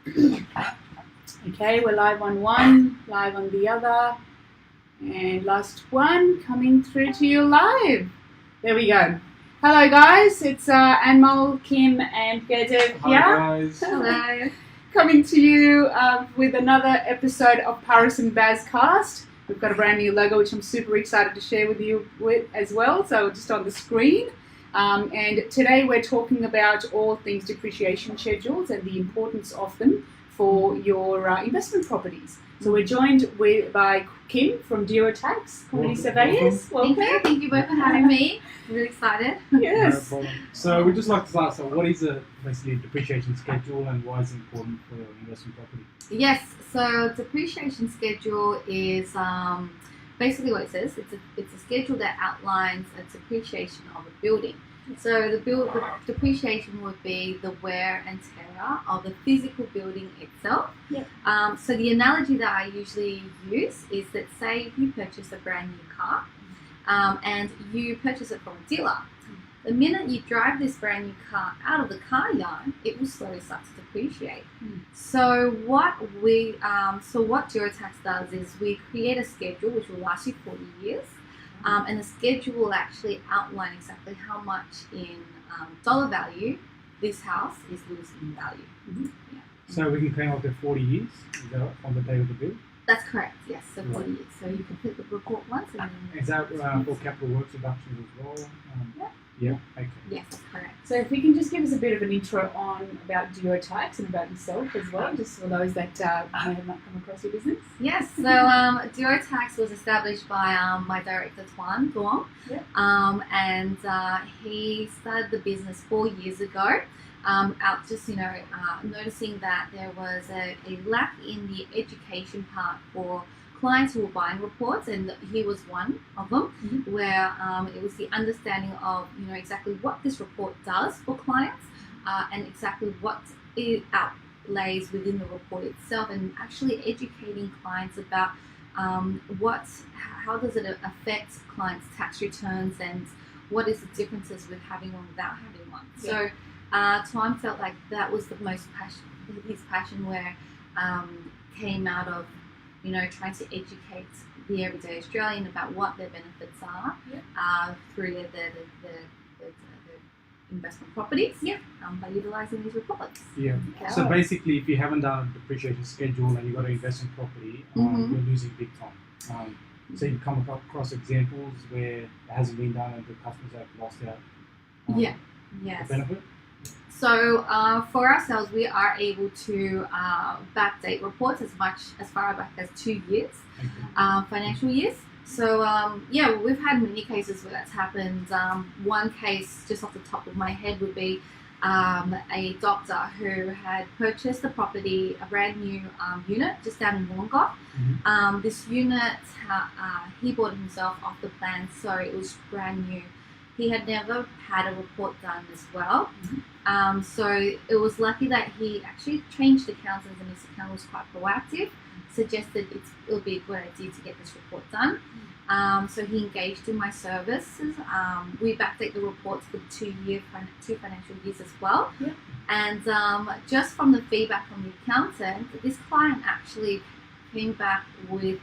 Okay, we're live on one, live on the other, and last one coming through to you live. There we go. Hello guys, it's Anmol, Kim and Gedev Hi here. guys. Hello. Coming to you with another episode of Paris and Baz Cast. We've got a brand new logo which I'm super excited to share with you as well, so just on the screen. And today we're talking about all things depreciation schedules and the importance of them for your investment properties. So we're joined by Kim from DuoTax, Community Surveyors. Welcome. Thank you both for having me. I'm really excited. Yes. No problem. So we'd just like to start. So what is basically a depreciation schedule and why is it important for investment property? Yes, so depreciation schedule is basically what it says. It's a schedule that outlines a depreciation of a building. So the depreciation would be the wear and tear of the physical building itself. Yep. So the analogy that I usually use is that, say you purchase a brand new car and you purchase it from a dealer. The minute you drive this brand new car out of the car yard, it will slowly start to depreciate. So what DuoTax does is we create a schedule which will last you 40 years. And the schedule will actually outline exactly how much in dollar value this house is losing in value. Mm-hmm. Yeah. So we can claim up to 40 years is that from the date of the bill. That's correct, yes, so 40 Right. years. So you complete the report once and then... Is that for capital works deductions as well? Yeah. Yeah. Okay. Yes, that's correct. So if you can just give us a bit of an intro about DuoTax and about yourself as well, just for those that may have not come across your business. Yes, so DuoTax was established by my director, Tuan Duong. Yeah. And he started the business 4 years ago. Out just noticing that there was a lack in the education part for clients who were buying reports, and he was one of them. Mm-hmm. Where it was the understanding of exactly what this report does for clients and exactly what it outlays within the report itself, and actually educating clients about how does it affect clients' tax returns and what is the differences with having one without having one. Yeah. So Tuan felt like that was the most his passion, where came out of trying to educate the everyday Australian about what their benefits are through the investment properties by utilising these reports. Yeah. Okay. So basically, if you haven't done a depreciation schedule and you've got an investment property, you're losing big time. So you come across examples where it hasn't been done and the customers have lost out the benefit. So for ourselves, we are able to backdate reports as far back as 2 years, financial years. So we've had many cases where that's happened. One case, just off the top of my head, would be a doctor who had purchased a property, a brand new unit just down in Wollongong. This unit, he bought it himself off the plan, so it was brand new. He had never had a report done as well. So it was lucky that he actually changed accountants, and his accountant was quite proactive, suggested it would be a good idea to get this report done. So he engaged in my services. We backdate the reports for 2 financial years as well. Yeah. And just from the feedback from the accountant, this client actually came back with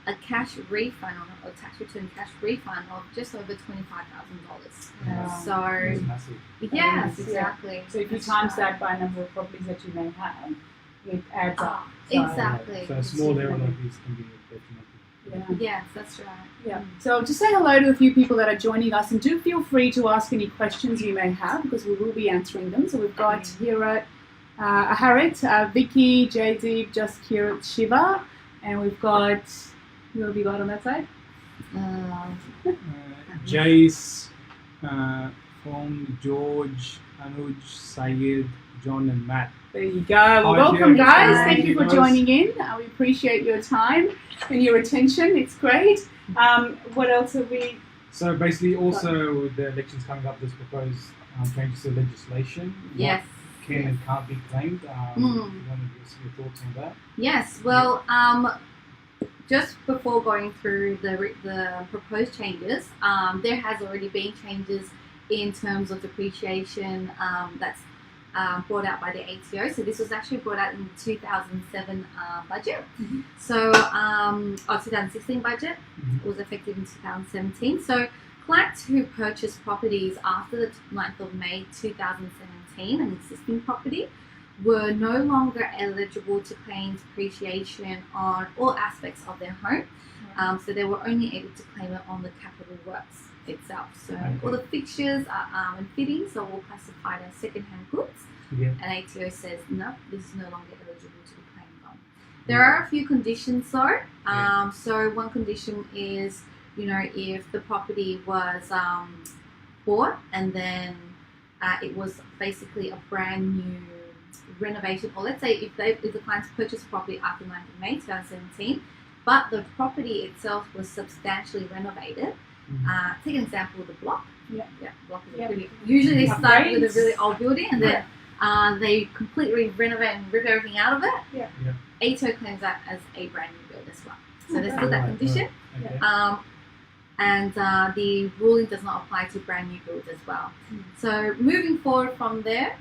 a cash refund or a tax return cash refund of just over $25,000. Wow. So That's massive. yes, exactly. So if you times that by a number of properties that you may have, it adds up. Exactly. So a small error like this can be detrimental. Yes, that's right. Yeah. So just say hello to a few people that are joining us, and do feel free to ask any questions you may have, because we will be answering them. So we've got here at Harit, Vicky, Jaydeep, Just Kirat, Shiva, and we've got, who have you got on that side? Jace, Fong, George, Anuj, Syed, John and Matt. There you go. Well, welcome, guys. Thank you for joining in. We appreciate your time and your attention. It's great. What else have we? So basically, also with the elections coming up, there's proposed changes to legislation. Yes. What can and can't be claimed. You want to give us your thoughts on that? Yes. Well, just before going through the proposed changes, there has already been changes in terms of depreciation that's brought out by the ATO. So this was actually brought out in the 2007 budget. Mm-hmm. So, 2016 budget was effective in 2017. So clients who purchase properties after the 9th of May 2017, an existing property, were no longer eligible to claim depreciation on all aspects of their home. So they were only able to claim it on the capital works itself. So all the fixtures and fittings are all classified as second-hand goods. Yeah. And ATO says, no, this is no longer eligible to be claimed on. There are a few conditions though. So one condition is, if the property was bought and then it was basically a brand new renovation, or let's say if the clients purchased property after 9th of May 2017, but the property itself was substantially renovated. Take an example of the block. Block is pretty. Usually they start with a really old building and then they completely renovate and rip everything out of it. ATO claims that as a brand new build as well. So there's still that condition. And the ruling does not apply to brand new builds as well. So moving forward from there,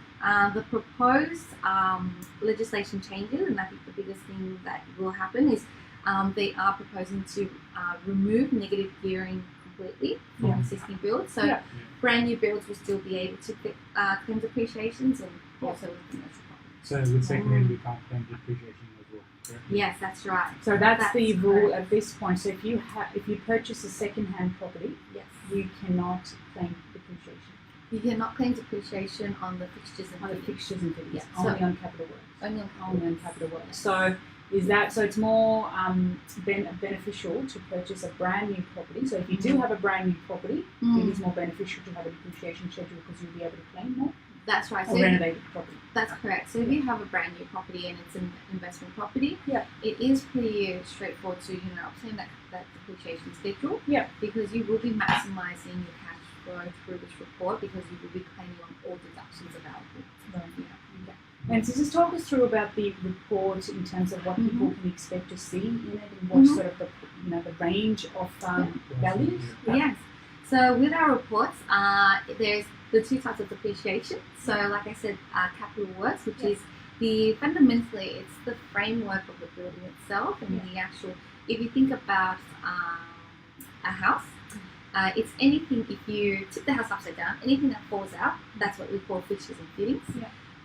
the proposed legislation changes, and I think the biggest thing that will happen is they are proposing to remove negative gearing completely from existing builds. So brand new builds will still be able to claim depreciations and also with commercial property. So with second-hand, we can't claim depreciation as well, correct? Yes, that's right. So that's the rule at this point. So if you purchase a second-hand property, you cannot claim depreciation. You cannot claim depreciation on the fixtures and fittings. Only on capital works. Only on capital works. So is that so? It's more beneficial to purchase a brand new property. So if you do have a brand new property, it is more beneficial to have a depreciation schedule because you'll be able to claim more. That's right. Or renovated property. That's correct. So if you have a brand new property and it's an investment property, it is pretty straightforward to obtain that depreciation schedule. Because you will be maximising your cash flow through this report because you will be claiming on all deductions available. And so just talk us through about the report in terms of what people can expect to see in it and what sort of the range of values. Yes. So with our reports, there's the two types of depreciation. So like I said, capital works, which is fundamentally it's the framework of the building itself and the actual. If you think about a house, it's anything. If you tip the house upside down, anything that falls out, that's what we call fixtures and fittings.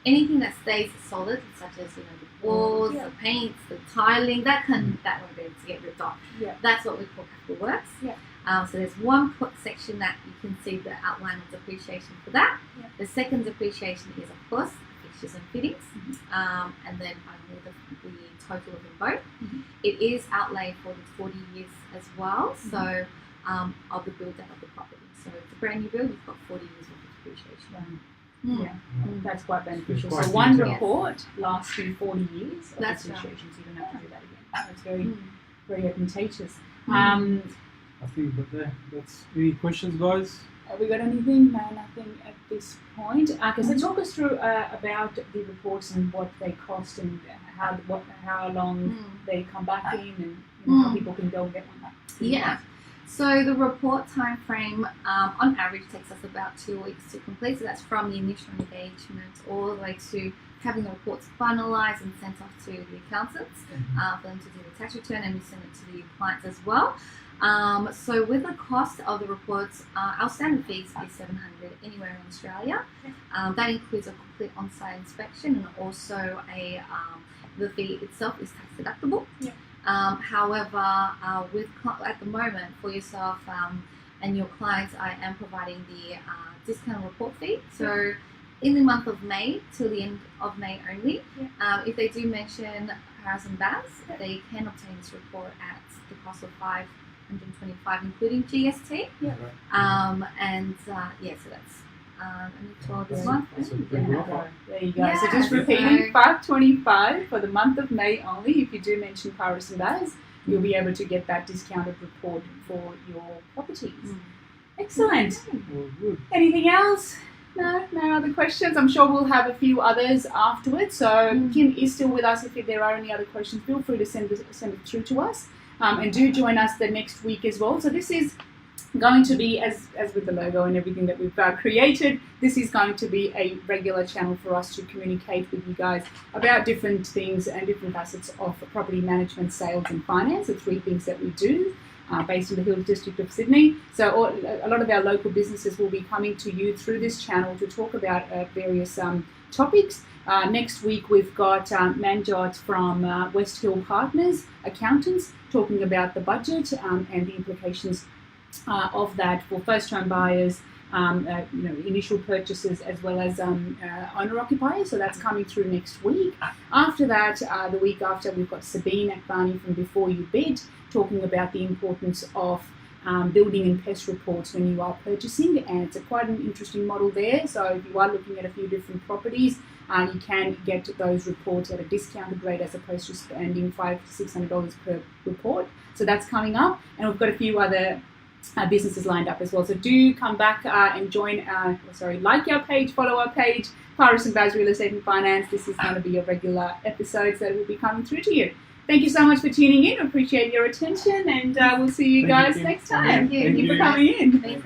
Anything that stays solid, such as the walls, the paints, the tiling, that won't be able to get ripped off. That's what we call capital works. So there's one section that you can see the outline of depreciation for that. The second depreciation is, of course, fixtures and fittings, and then finally the total of them both. It is outlaid for the 40 years as well. So of the build out of the property. So if it's a brand new build, you've got 40 years worth of depreciation. That's quite beneficial. So one report lasts you 40 years of depreciation, so you don't have to do that again. It's very, very advantageous. I think that's any questions, guys? Have we got anything? No, nothing at this point. Okay, so talk us through about the reports and what they cost and how long they come back in and how people can go and get one. So the report time frame on average takes us about 2 weeks to complete. So that's from the initial engagement all the way to having the reports finalised and sent off to the accountants for them to do the tax return, and we send it to the clients as well. So with the cost of the reports, our standard fees is $700 anywhere in Australia. That includes a complete on-site inspection and also the fee itself is tax deductible. However, at the moment for yourself and your clients, I am providing the discount report fee. So in the month of May till the end of May only, if they do mention Paris and Baz, they can obtain this report at the cost of $525, including GST. So that's only 12 this month. There you go. So just repeating, $525 for the month of May only. If you do mention Paris and Baz, you'll be able to get that discounted report for your properties. Excellent. Good. Anything else? No other questions. I'm sure we'll have a few others afterwards. So Kim is still with us. If there are any other questions, feel free to send it through to us. And do join us the next week as well. So this is going to be, as with the logo and everything that we've created, this is going to be a regular channel for us to communicate with you guys about different things and different facets of property management, sales and finance, the three things that we do. Based in the Hills District of Sydney. So a lot of our local businesses will be coming to you through this channel to talk about various topics. Next week we've got Manjot from West Hill Partners, accountants, talking about the budget and the implications of that for first-home buyers, initial purchases as well as owner-occupiers. So that's coming through next week. After that, the week after, we've got Sabine Akbani from Before You Bid, talking about the importance of building and pest reports when you are purchasing, and it's quite an interesting model there. So if you are looking at a few different properties, you can get those reports at a discounted rate as opposed to spending $500 to $600 per report. So that's coming up, and we've got a few other businesses lined up as well. So do come back and like our page, follow our page, Paris and Baz Real Estate and Finance. This is going to be a regular episode that will be coming through to you. Thank you so much for tuning in. Appreciate your attention, and we'll see you guys next time. Thank you. Thank you for coming in. Thanks.